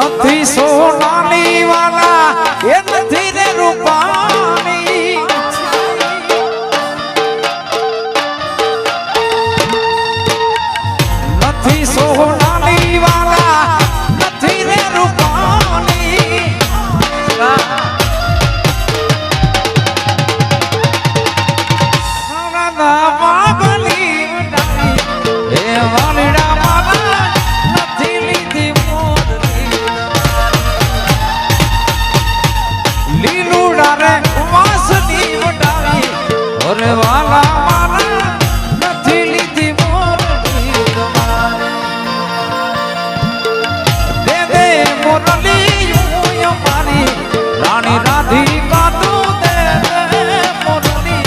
નથી સોનાની વાલા એ નથી રે રૂપાની નથી સોનાની વાલા નથી રે રૂપાની ના માગલી એ વાલીડા મારા નથી લીધી લીલુડા રે વાસની વડાવી અરે વાલા મારા નથી લીધી મોરલી દે દે મોરલી હું મારી રાણી રાધિકા તું દે દે મોરલી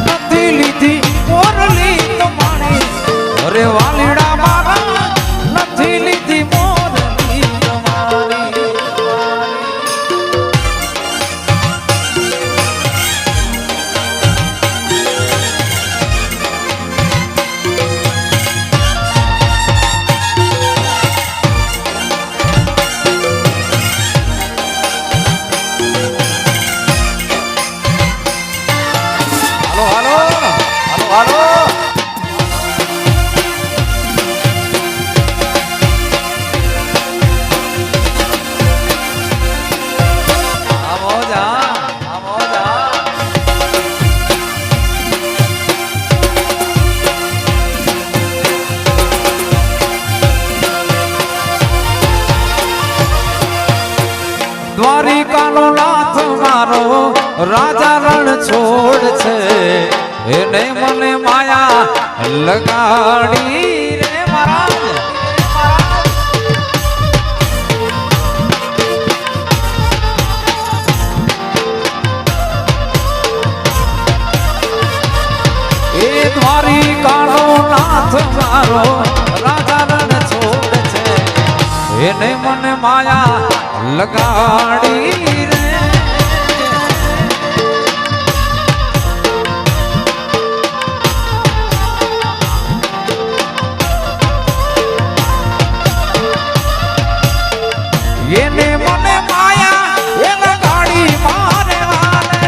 નથી લીધી મોરલી તમારી અરે વાલીડા મારા નથી લીધી મોરલી તમારી હાલો હાલો હાલો દ્વારિકાનો નાથ મારો રાજા રણ છોડ છે એને મને માયા લગાડી રે મહારાજ એ દ્વારિકાનો નાથ મારો રાજા રણ છોડ છે એને મને માયા લગાડી રે એને મને માયા એ લગાડી મારે વાલે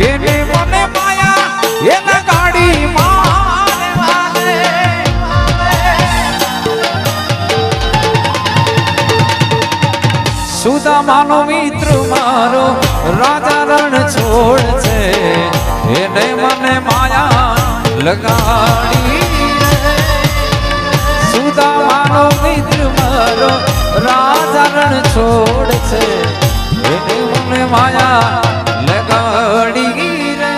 એને મને માયા એ લગાડી મારે વાલે સુદામાનો મિત્ર મારો રાજા રણ છોડ છે એને મને માયા લગાડી સુદામાનો મિત્ર મારો રાજા રણ છોડ છે એને મને માયા લગાડી રે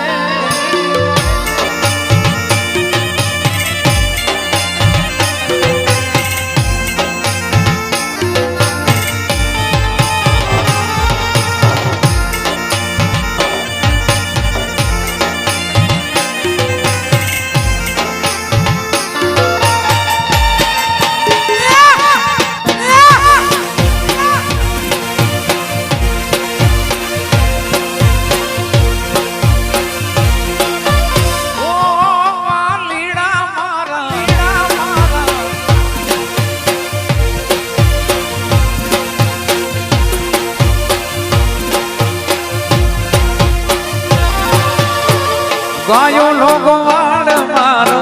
ગાયો લોકો વાળ મારો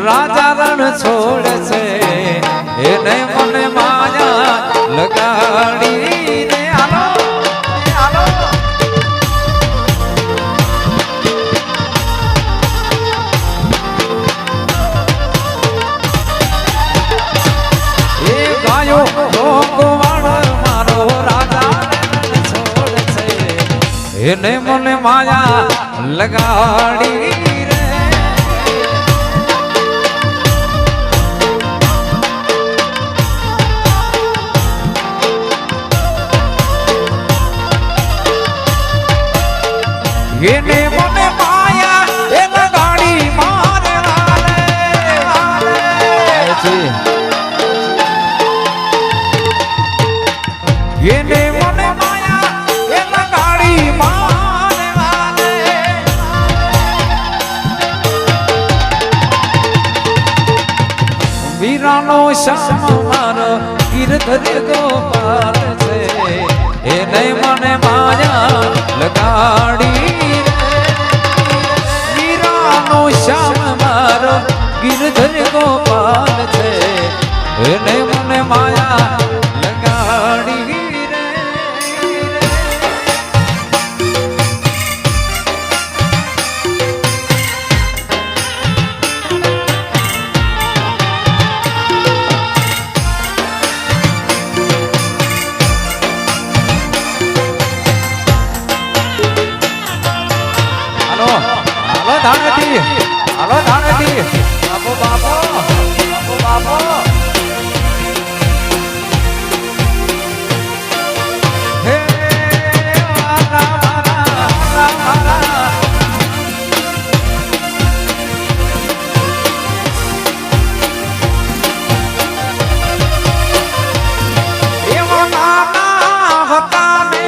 રાજા રણ છોડ છે એને મને માયા લગાડી રે હાલો હાલો એ ગાયો લોકો વાળ મારો રાજા રણ છોડ છે એને મને માયા લગાડી રે એને મને માયા એ લગાડી મારે વાલે એને મને માયા એ લગાડી મારે વાલે વીરાનો શ્યામ મારો ગિરધર ગોપાલ છે એને મને માયા લગાડી વીરાનો શ્યામ મારો ગિરધર ગોપાલ છે એને મને માયા લગાડી હાલો ધાણેથી બાપો બાપો બાપો બાપો હે એવો નાના હતા ને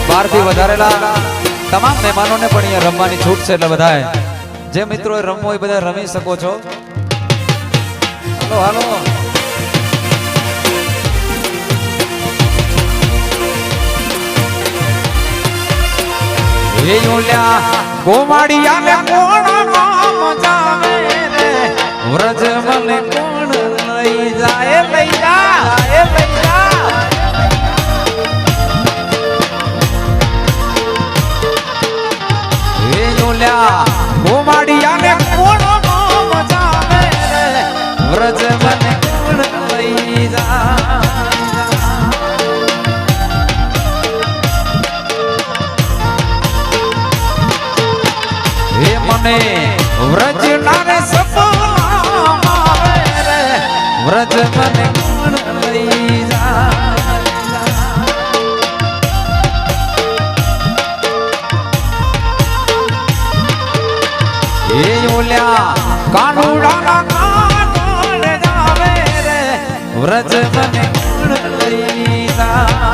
બારથી વધારેલા તમામ મહેમાનોને પણ અહીંયા રમવાની છૂટ છે એટલે બધાએ જે મિત્રો રમવો એ બધા રમી શકો છો. હાલો હાલો એ ઓલ્યા ગોવાડિયા ને કોણ નામ જાવે રે વ્રજ મને કોણ લઈ જાય લઈ જાય વ્રજ મને કોણ લઈ જાય એ ઓલ્યા કાનુડાના કાનોડ જાવે રે વ્રજ મને કોણ લઈ જાય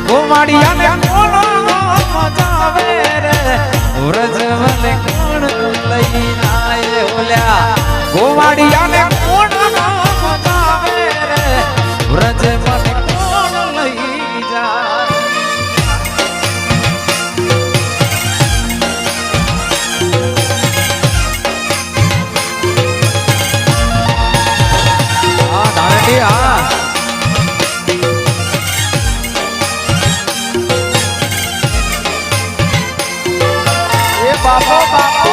ગોમાડિયાને કોણ મજાવે રે વ્રજ મને કોણ લઈ જાય ઓલ્યા ગોમાડિયાને કોણ મજાવે રે વ્રજ મને કોણ લઈ જાય આ ધાણેટી આ બાપો બાપો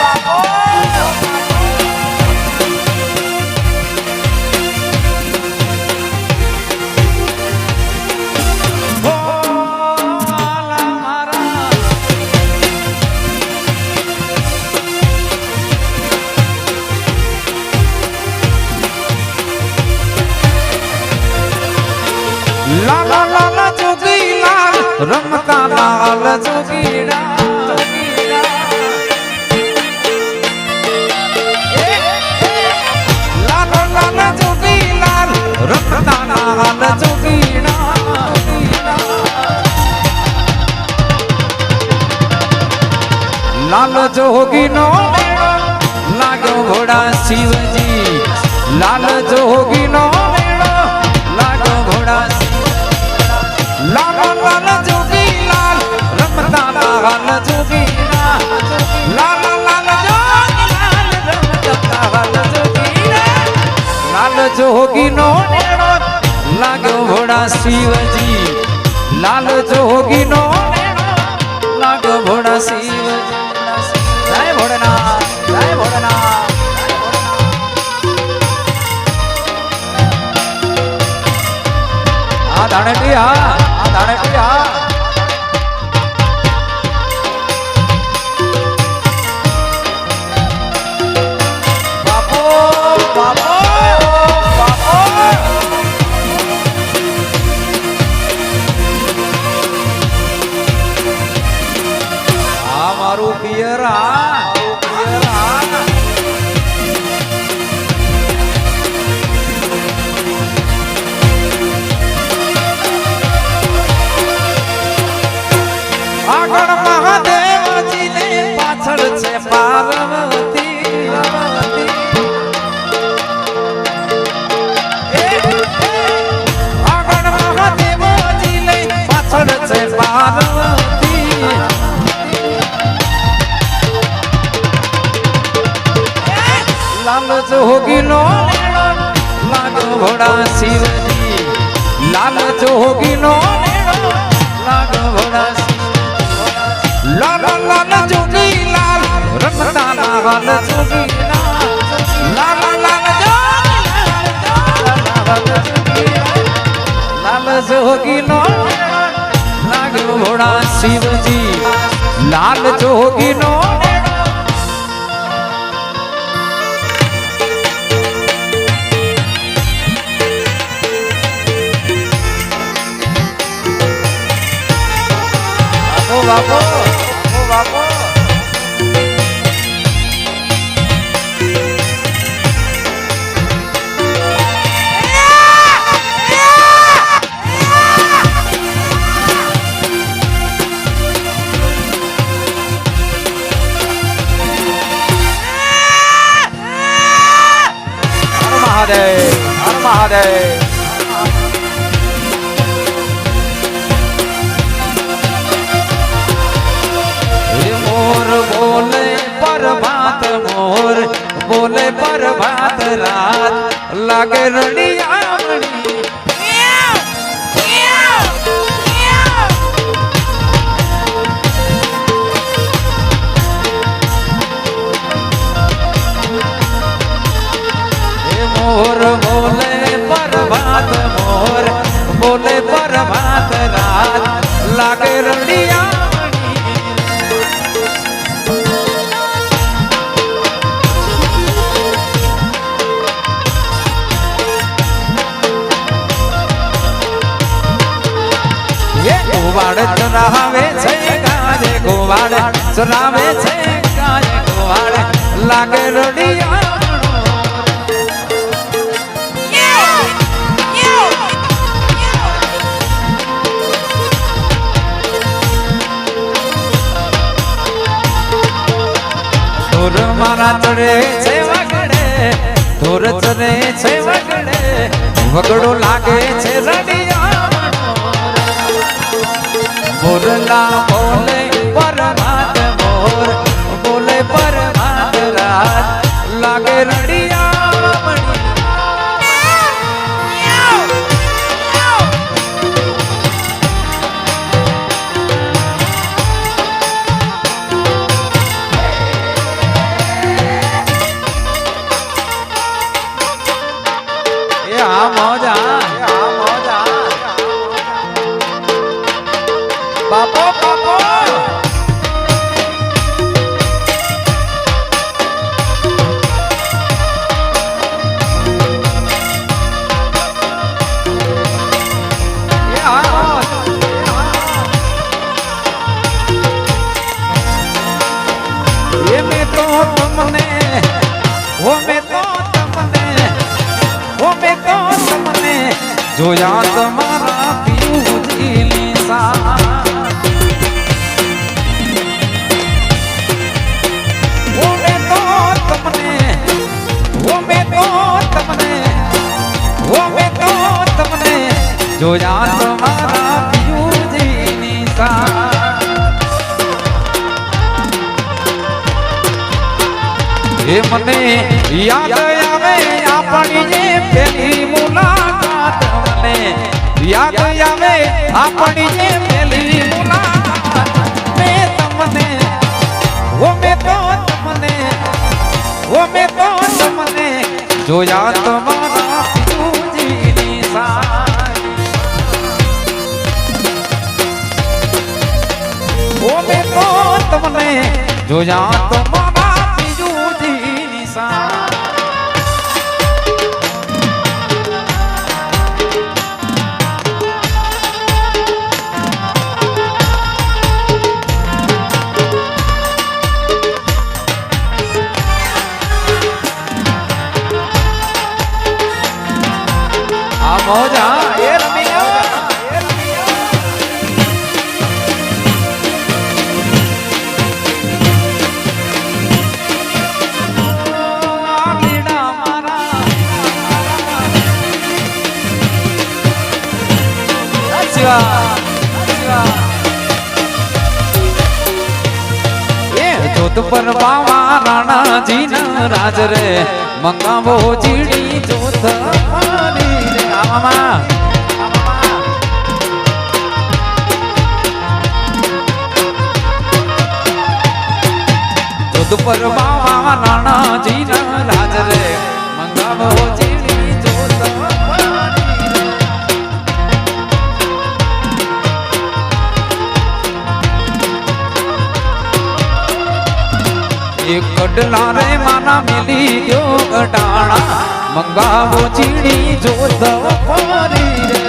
બાપો લાલા લાલા જોગી લાલ રમતા લાલ જોગીડા લાલ જોગી નો લાગ્યો ઘોડા શિવજી લાલ જોગી નો લાગ્યો ઘોડા લાલ લાલ જોગી લાલ રમતા લાલ જોગી લાલ લાલ જોગી લાલ રમતા લાલ જોગી લાલ જોગી નો લાગ્યો ઘોડા શિવજી લાલ જોગી નો લાગ્યો ઘોડા શિવજી જય ભોળેનાથ જય ભોળેનાથ આ ધાણેટી આ બાપો બાપો બાપો આ મારું પિયર આગળ મહાદેવજી ને પાછળ છે પાર્વતી આગળ મહાદેવજી ને પાછળ છે પાર્વતી લાલ જોગી નો લાગ્યો ઘોડા શિવજી લાલ જોગી નો લાગ્યો ઘોડા લાલ લાલ જોગી લાલ રમતા લાલ જોગી લાલ લાલ લાલ જોગી નો લાગ્યો ઘોડા શિવજી લાલ જોગી નો બાપો બાપો હર મહાદેવ बोले प्रभात मोर बोले प्रभात रात लागे रड़ियामणी मोर बोले प्रभात मोर बोले प्रभात रात लागे रड़िया ગોવાડ ચરાવે છે ગાય ગોવાડ ચરાવે છે ગાય ગોવાડ લાગે રડિયા ઢોર મારા ચડે છે વગડે ઢોર ચડે છે વગડે વગડો લાગે છે રડિયા મોરલા બોલે પરમાત મોર બોલે પરમાત રાત લાગે રડિયા બાપો બાપો જોયા તમારા પીયુજી સા જોયા તમારા પિયુજીની સા એ મને યાદ આવે આપણી જે પહેલી મુલાકાત મને યાદ આવે આપણી જે પહેલી મુલાકાત મેં તમને જોયા તમારા પિયુજીની સા મેં તો તમને જોયા તમારા પિયુજીની સા આ મોજા એ રમિયા જોત પર બાવા રાણાજી ના રાજ રે મંગાવો ચીડી જોત મારી રે આમાં જોત પર બાવા રાણાજી ના રાજ રે મંગાવો ચીડી જોત કડલા રે માના મિલી ગયો ઘટાણા મંગાવો ચીડી જોત ફરી રે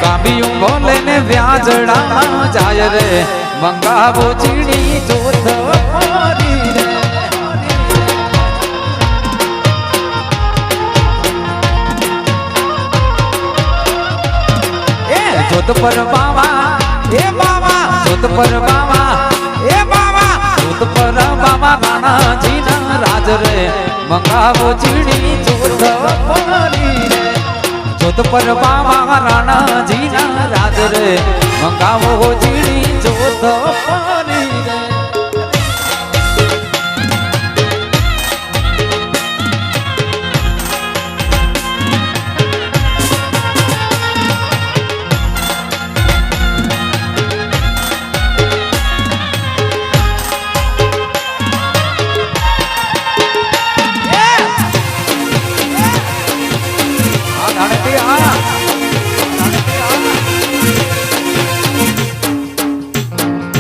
કાબિયું બોલે ને વ્યાજડા જાય રે મંગાવો ચીડી જોત ફરી રે જોત પર બાવા એ બાવા જોત પર બાવા એ બાવા જોત પર બાવા રાણાજી ના રાજ રે મંગાવો ચીડી જોત ફરી રે જોત પર બાવા રાણાજી ના રાજ રે મંગાવો ચીડી જોત ફરી રે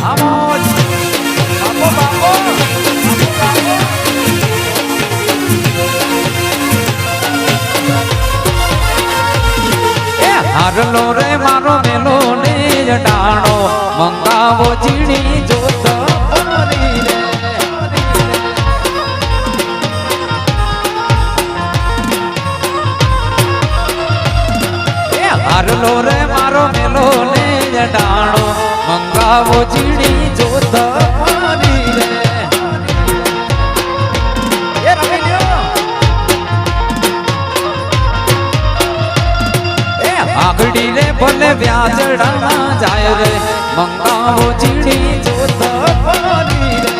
Amor મંગાવો ચીણી જોત પરી રે હારલો રે મારો મેલો ને ડાણો મંગાવો ચીણી જોત પરી રે આગળી રે ભલે વ્યાજડામાં જાય રે મંગાવો ચીણી જોત પરી રે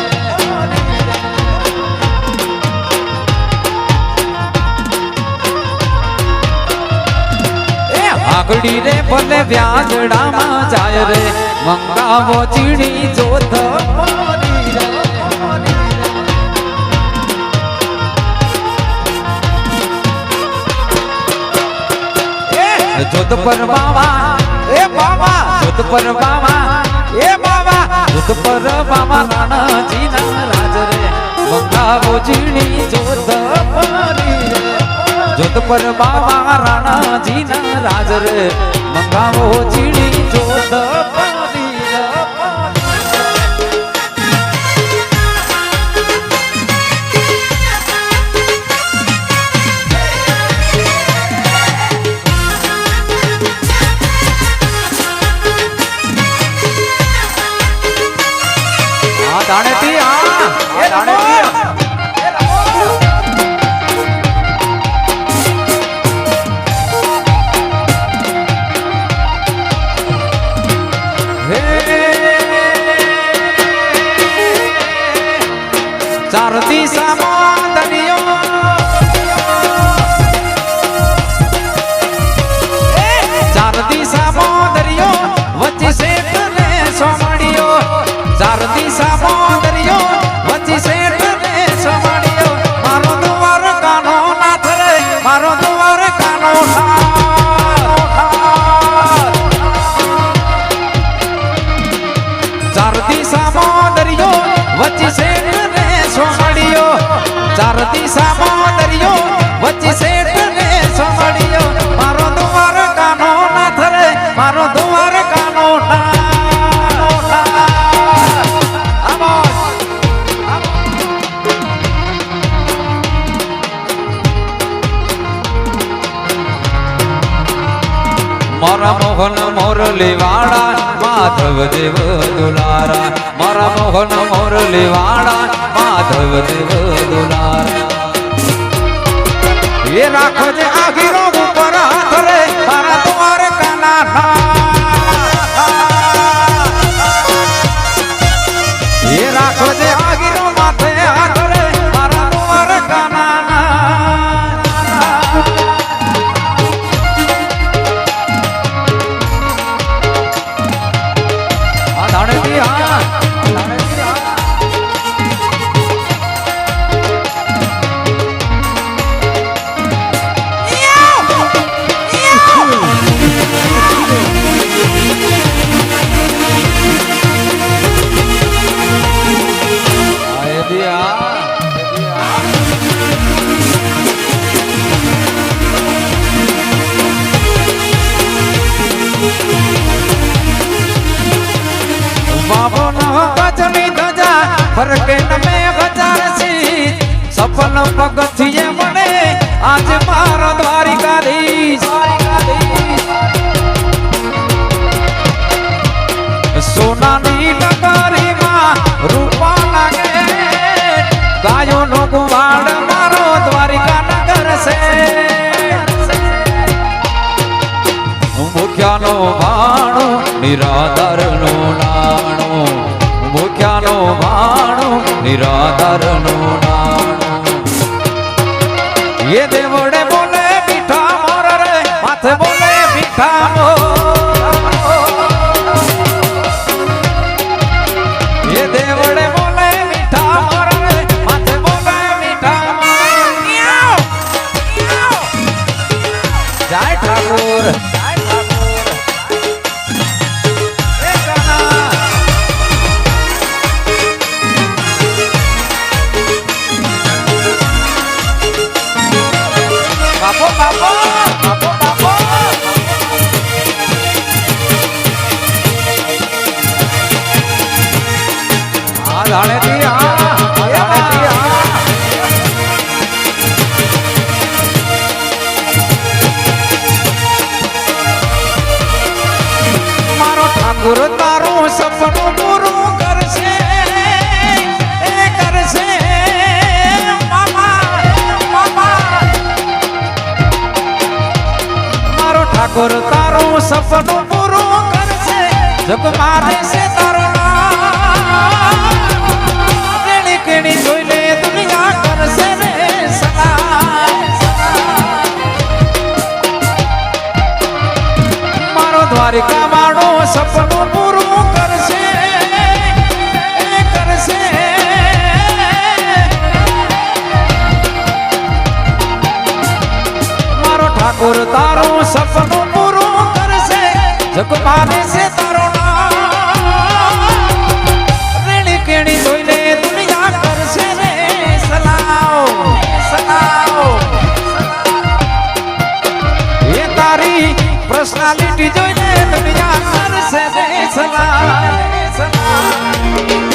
આગળી રે ભલે વ્યાજડામાં જાય રે મંગાવો ચીણી જોત પરી રે જોત પર બાવા એ બાવા જોત પર બાવા એ બાવા જોત પર બાવા રાણાજી ના રાજ રે મંગાવો ચીણી જોત પરી રે જોત પર બાવા રાણાજી ના રાજ રે મંગાવો ચીણી જોત પરી રે દાણેથી એ દાણેથી ચાર દિશામાં દરિયો ચાર દિશામાં દરિયો વચ્ચે શેઠ ને સોમડિયો ચાર દિશામાં દરિયો વચ્ચે શેઠ ને સોમડિયો મારો દ્વાર કાનો નાથ રે મારો દ્વાર કાનો ચાર દિશામાં દરિયો વચ્ચે શેઠ ને સોમડિયો ચાર દિશામાં દરિયો વચ્ચે શેઠ ને સોમડિયો મારો દ્વાર કાનો નાથ રે મારો દ્વાર કાનો મારા મોહન મોરલી વાળા માધવ દેવ દુલારા મારા મોહન મોરલી વાળા માધવ દેવ દુલારા એ રાખો જે આખીરો ઉપર હાથ રે મારા દ્વાર કાના એ રાખો જે આખીરો માથે હાથ રે મારા દ્વાર કાના ફરકે નમે હજાર સી સફલ પગથિયે મને આજ મારો દ્વારિકાધીશ સોનાની નગરીમાં રૂપા લાગે ગાયો નો ગુવાડ મારો દ્વારિકા નગર છે મુખ્યાનો ભાણો નિરાધાર નો નાણો મુખ્યાનો ભાણો નિરાધાર નો નાણો એ દેવડે બોલે મીઠા મોર રે માથે બોલે મીઠા મોર એ દેવડે બોલે મીઠા મોર રે માથે બોલે મીઠા મોર જય ઠાકોર ઠાકોર તારું સપનું પૂરું કરશે જગ મારે છે તારું કેણી કેણી જોઈ લે દુનિયા કરશે રે સલાહ મારો દ્વારિકા વાળો સપનું પૂરું કરશે કરશે મારો ઠાકોર તારું સપનું પૂરું કરશે જગ મારે છે તારું રેણી કેણી જોઈ લે દુનિયા કરશે રે સલાહ સલાહ એ તારી પર્સનાલિટી જોઈ લે દુનિયા કરશે રે સલાહ સલાહ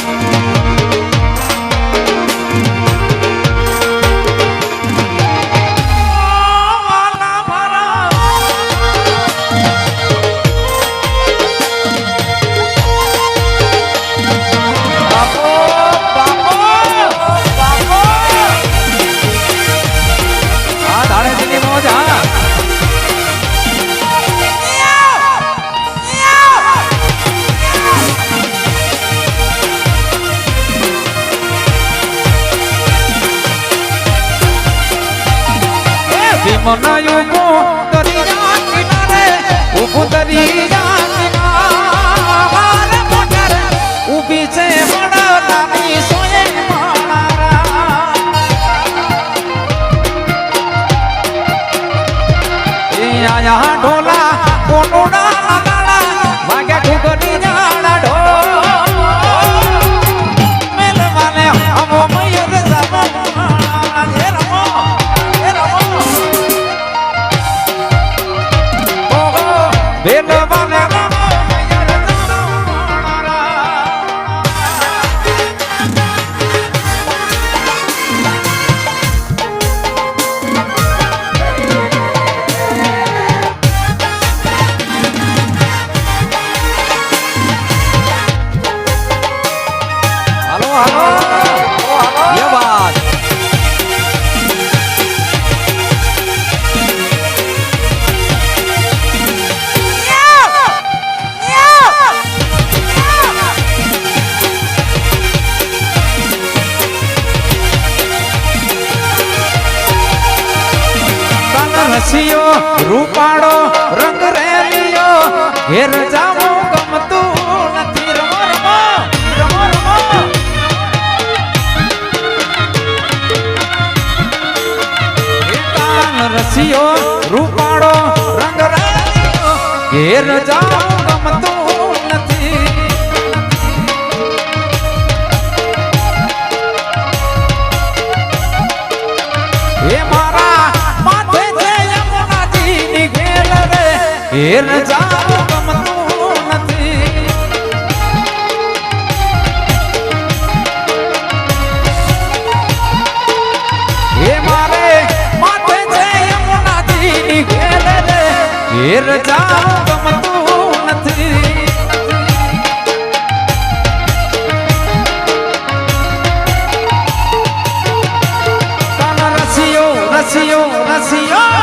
મના યુગો દરિયા કિનારે ઉભું દરિયા કિનારે મોટર ઊભી છે વડાની સોયે મારા એ આયા ઢોલા કોટોડા લગાડા વાગ્યા ઠુકડી જાડા ઢોલ મેલવાને અમો મયર જામો રસિયો રૂપાળો રંગ રેલિયો ઘેર જાવું ગમતું નથી રમો રમો રમો રમો કાન રસિયો રૂપાળો રંગ રેલિયો ઘેર જાવું ગમતું નથી એ મારા માથે ઘેર જાવું ગમતું નથી એ મારે માથે છે યમુનાજી ઘેર ઘેર જાવું ગમતું નથી કાન રસિયો રસિયો રસિયો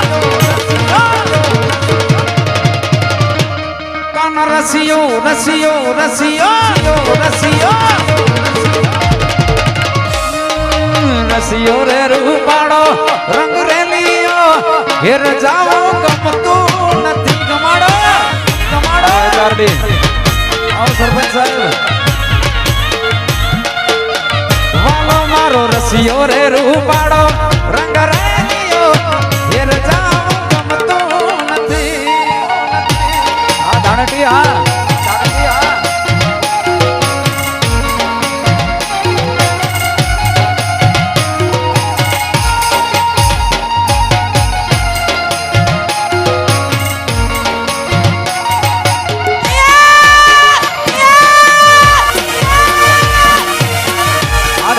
રસિયો રસિયો રસિયો રસિયો રસિયો રે રૂપાળો રંગ રેલિયો ઘેર જાવો ગમતું નથી ગમાડો ગમાડો ગાર્ડી આવો સરપંચ સાહેબ વાલો મારો રસિયો રે રૂપાળો રંગ રેલિયો ઘેર જાવો ગમતું નથી દાણટી હા દાણટી હા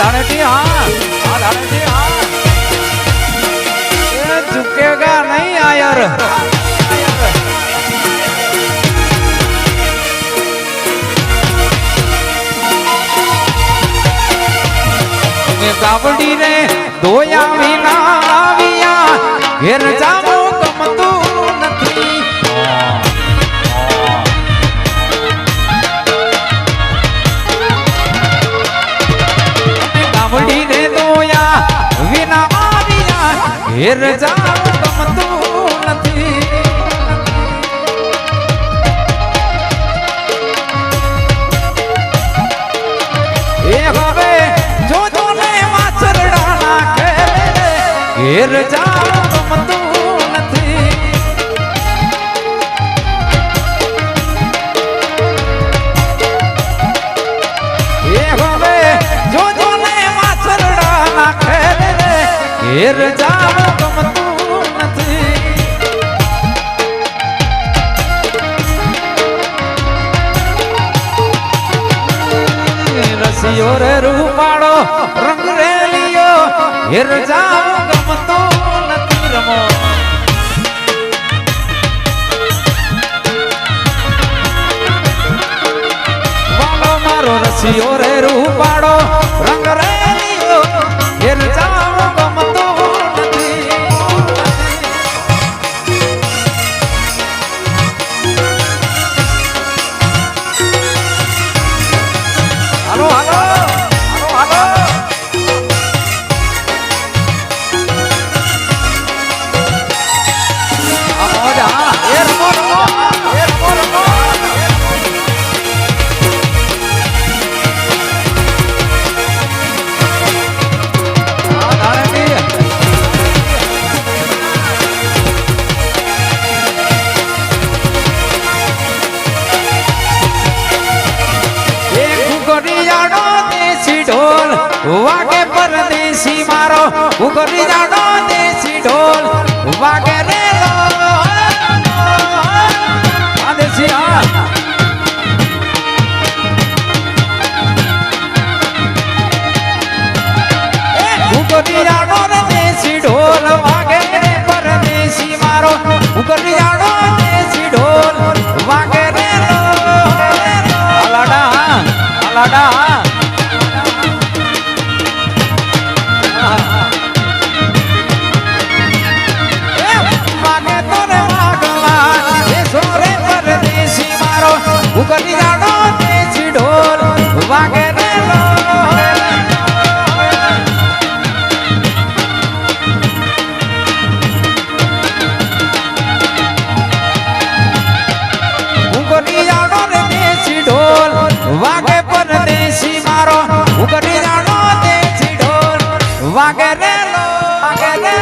दाणटी हाँ दाणटी हाँ ये झुकेगा नहीं आयर गावड़ी रे दोया विना आविया घेर जामो गमतू नथी ઘેર જાવ ગમતું નથી. એ હવે જોજો ને વાછરડા નાખે ઘેર જાવ ગમતું નથી. એ હવે જોજો ને વાછરડા નાખે ઘેર જાવ ગમતું નથી. રસિયો રે રૂપાળો રંગ રેલિયો ઘેર જાવ ગમતું નથી. રમો વાલો મારો રસિયો રે રૂપાળો રંગ રેલિયો ઘેર જાવ ગમતું નથી. હાલો હાલો હાલો હાલો વાગે પરદેશી મારો ઉગરી જાડો દેશી ઢોલ વાગે રે દેશી ઉગરી જાડો દેશી ઢોલ વાગે રે પરદેશી મારો ઉગરી જાડો દેશી ઢોલ વાગે રે અલાડા અલાડા ઉગરી જાડો દેશી ઢોલ વાગે રે ઉગરી જાડો દેશી ઢોલ વાગે પરદેશી મારો ઉગરી જાડો દેશી ઢોલ વાગે રે વાગે રે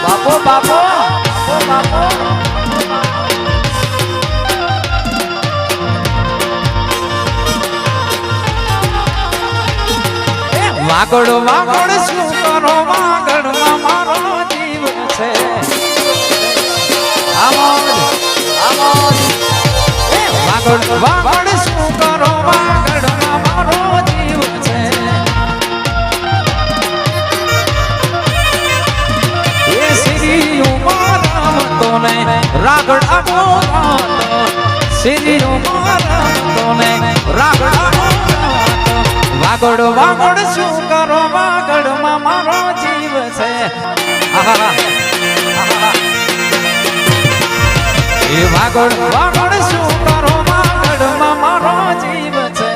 બાપો બાપો બાપો વાગડ વાગડ શું કરો વાગડમાં મારો જીવ છે. વાગડ વાગડ શું કરો વાગડમાં મારો જીવ છે. એ સિરિયો મારતો ને રાગડ આગો સિરિયો મારતો ને રાગડ વાગડ વાગડ શું કરો વાગડમાં મારો જીવ છે. એ વાગડ વાગડ શું કરો વાગડમાં મારો જીવ છે.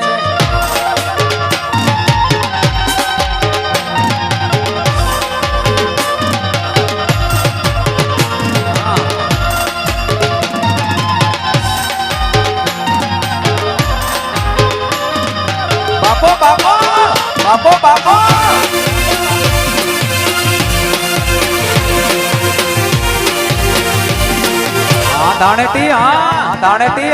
બાપો બાપો બાપો બાપો દાણેટી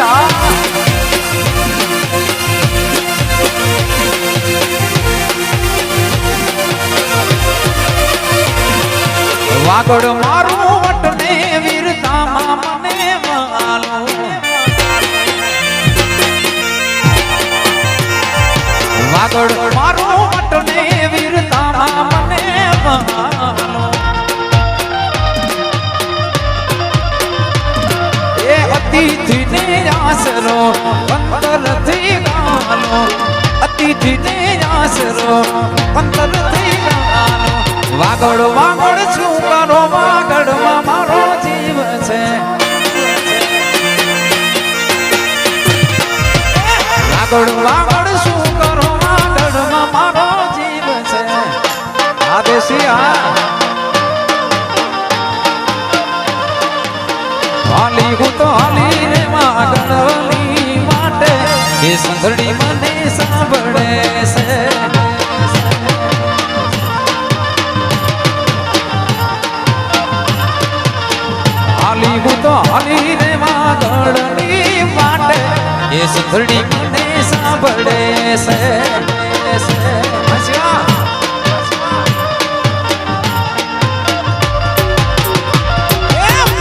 વાગડ મારું વટને વીરતામાં મને વાલો વાગડ મારું વટને વીરતામાં મને વાલો અતિથિને આશરો અંતરથી ગાલો દીધી ને આસરો અંતર થઈ ગણાનો વાગડ વાગડ શું કરો વાગડમાં મારો જીવ છે વાગડ વાગડ શું કરો વાગડમાં મારો જીવ છે આ દેશિયા હાલી હું તો હાલી રે વાગડની માટે એ સંઘડી મને સાંભળે છે હાલી હું તો હાલી રે વાગડની માટે એ સંઘડી મને સાંભળે છે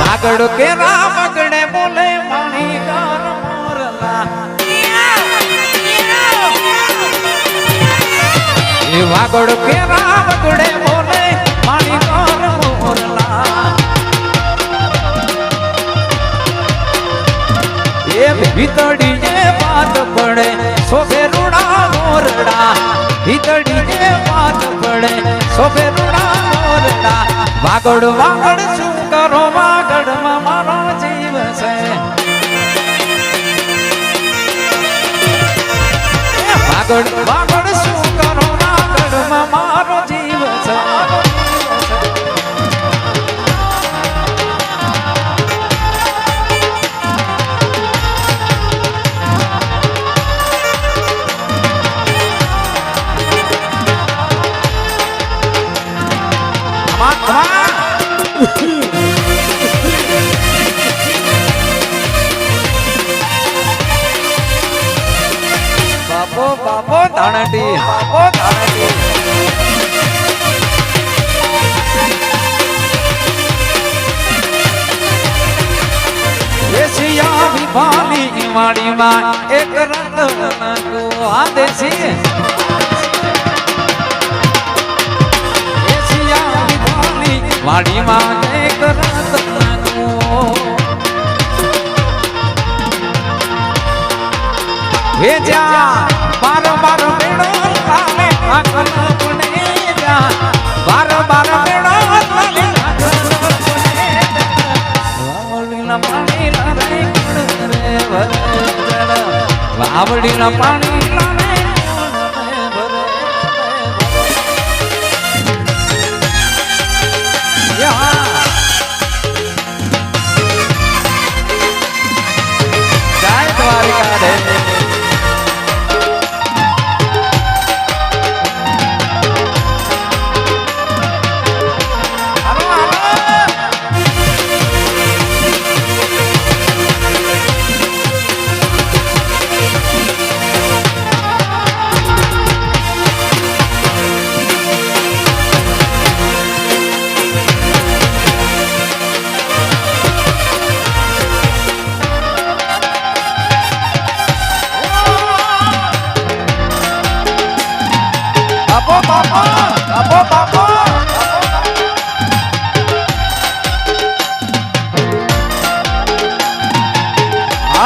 વાગડ કે રામગડે બોલે માણી ગાર મોરલા એ વાગડ કે રામગડે બોલે માણી ગાર મોરલા એ ભીતડી એ વાત પડે સોફે રૂડા મોરડા ભીતડી એ વાત પડે સોફે રૂડા મોરડા વાગડ વાગડ શું કરો વાગડમાં મારો જીવ છે વાગડ વાગડ શું કરો વાગડમાં મારો જીવ છે બાપો બાપો ધાણટી બાપો ધાણટી એશિયા વિભાની વાડીમાં એક રતન કો આદેશી એશિયા વિભાની વાડીમાં એક રતન કો હે જા બાર બાર મેળો લાલે આગળ પુણે જા બાર બાર મેળો લાલે આગળ પુણે વાવડીના પાણી લારે રે ભરે વાવડીના પાણી લારે ભરે યા જય દ્વારિકા દે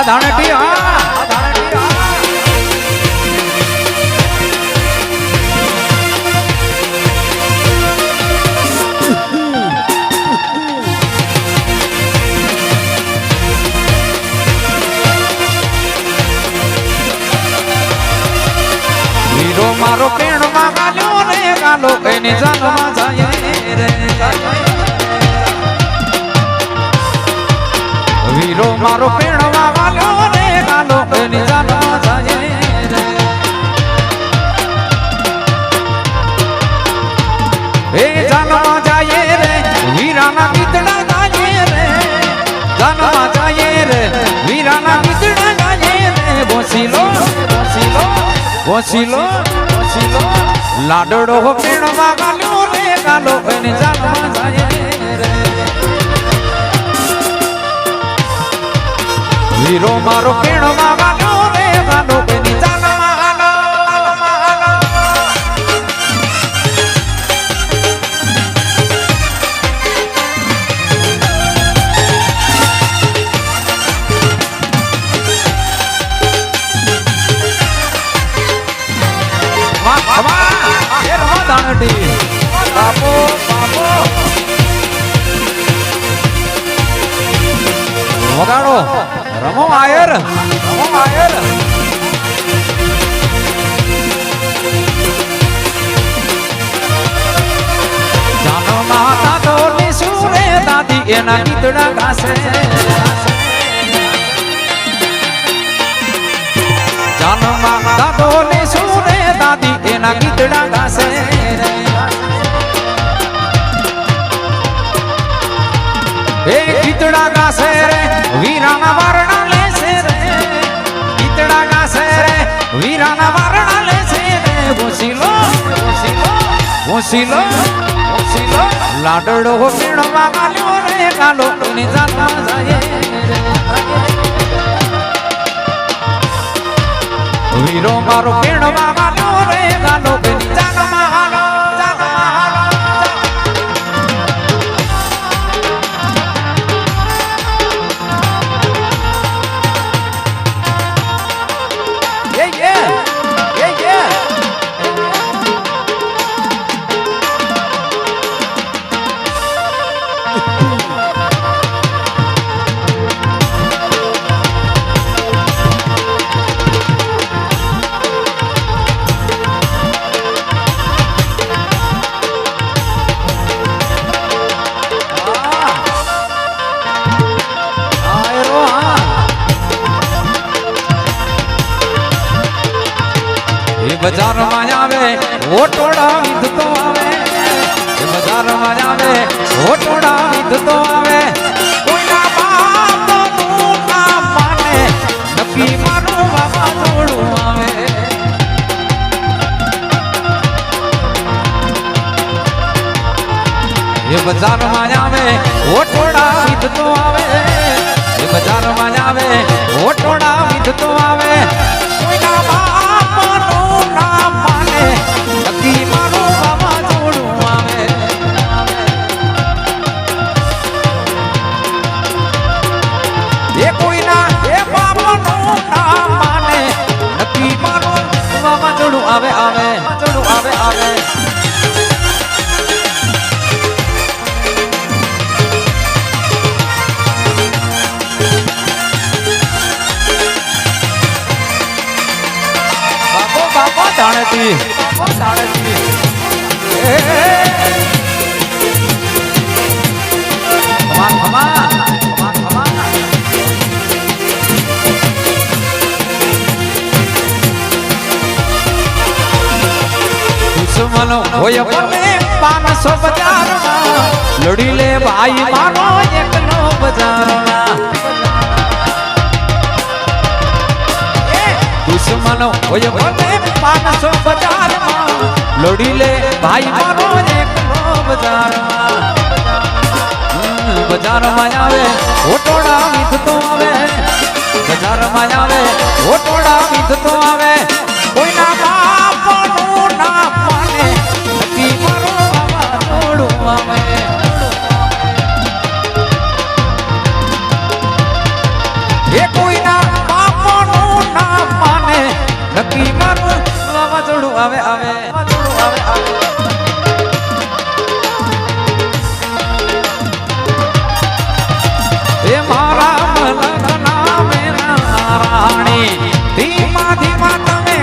ધાણટી વીરો મારો પેણમાં ગાલ્યો રે ગાલો કઈને જાનમાં જાય રે વીરો મારો પેણમાં ગાલ્યો રે ગાલો કઈને જાનમાં જાય રે એ જાનમાં જાય રે વીરાના ગીતડા ગાય રે જાનમાં જાય રે વીરાના ગીતડા ગાય રે બોસીલો બોસીલો બોસીલો બોસીલો લાડડો પેણમાં ગાલ્યો રે ગાલો કઈને જાનમાં જાય રે વીરો મારો પેણમાં ગાલ્યો રે ગાલો કઈને જાનમાં ગાલો દાંડી બાપો બાપો વગાડો રમો આયર રમો આયર જાનો માતા દોરની સુરે દાદી એના ગીતડા ગાશે જાનો માતા દોરની સુરે દાદી એના ગીતડા ગાશે એ ગીતડા ગાશે રે વીરાના વારણા લેશે રે ગીતડા ગાશે રે વીરાના વારણા લેશે રે ઘોસીલો ઘોસીલો ઘોસીલો લાડડો પીણવા ગાલ્યો રે ગાલો ને જાતા જાય વીરો મારો પીણવા ગાલ્યો રે ગાલો ને જાનમાં હાલો જાનમાં હાલો બજારમાં આવે ઓટોડા વિધતો આવે બજારમાં આવે ઓટોડા વિધતો આવે કોઈના બાપનું નામ માને નક્કી મારું બાબા જોડું આવે એ બજારમાં આવે ઓટોડા વિધતો આવે એ બજારમાં આવે ઓટોડા વિધતો આવે કોઈના નક્કી મારું બાબા જોડું આવે એ કોઈના એ બાબાનું નામ માને નક્કી મારું બાબા જોડું આવે આવે જોડું આવે આવે બાબા જાણતી દુશ્મનો હોય બને 500 બજારમાં લડી લે ભાઈ મારો એકનો બજારમાં દુશ્મનો હોય બને 500 બજારમાં લડી લે ભાઈ મારો એકનો બજારમાં બજારમાં આવે ઓટોડા વિધતો આવે બજારમાં આવે ઓટોડા વિધતો આવે કોઈના બાપનું નામ માને નક્કી મારો બાબા જોડું આવે એ કોઈના બાપનું નામ માને નક્કી મારું બાબા જોડું આવે આવે જોડું આવે આવે એ મારા મલક નામે રાણી ધીમા ધીમા તમે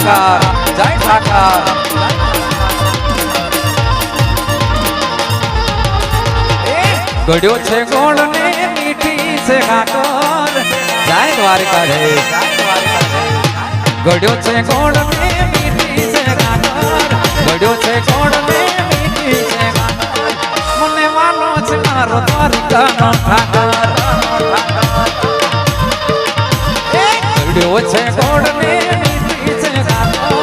ઠાકર જય ઠાકર ગળ્યો છે ગોળ ને મીઠી છે ખાકર જય દ્વારકા રે ગળ્યો છે ગોળ ને મીઠી છે ખાકર ગળ્યો છે ગોળ ને મીઠી છે ખાકર મને માનો છે મારો દ્વારકાનો ઠાકર ગળ્યો છે ગોળ ને મીઠી છે ખાકર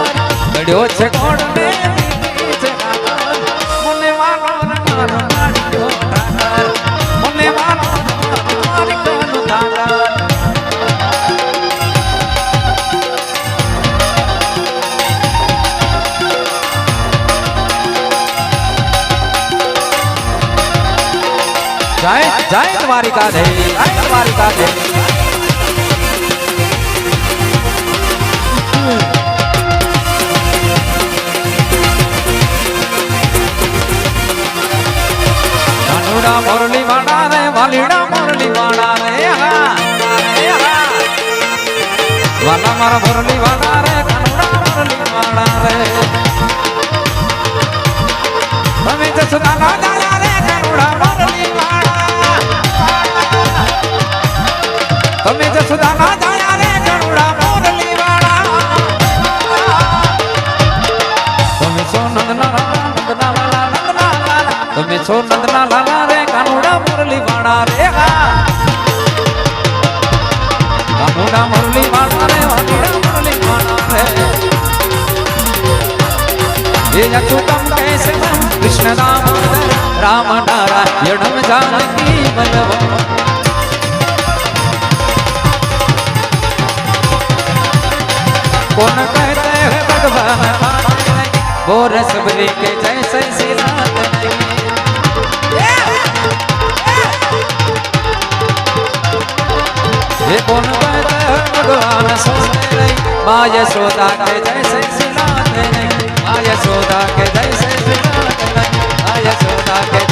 ગળ્યો છે ગોળ ને મીઠી છે ખાકર મને માનો ને મારો દ્વારકાનો ઠાકર મને માનો દ્વારકાનો ઠાકર जय जय द्वारिका जय जय द्वारिका जय कानूड़ा मुरली वाड़ा रे वालीड़ा मुरली वाड़ा रे वाला मारा मुरली वाड़ा रे कानूड़ा मुरली वाड़ा रे हमें तो सुनाना जाया रे कानूड़ा मुरली તમે જસુદાના જાયા રે ગણુડા મોરલી વાળા તમે છો નંદના લાલા તમે છો નંદના લાલા રે ગણુડા મોરલી વાળા રે ગણુડા મોરલી વાળા રે ગણુડા મોરલી વાળા રે ये अच्युतम कैसे कृष्ण दामोदर राम नारायणम जानकी वल्लभ कौन कहते हैं भगवान वो रसबरी के जैसे सिरात नहीं ये कौन कहते हैं भगवान सोते नहीं माँ यशोदा के जैसे सिरात नहीं माँ यशोदा के जैसे सिरात नहीं माँ यशोदा के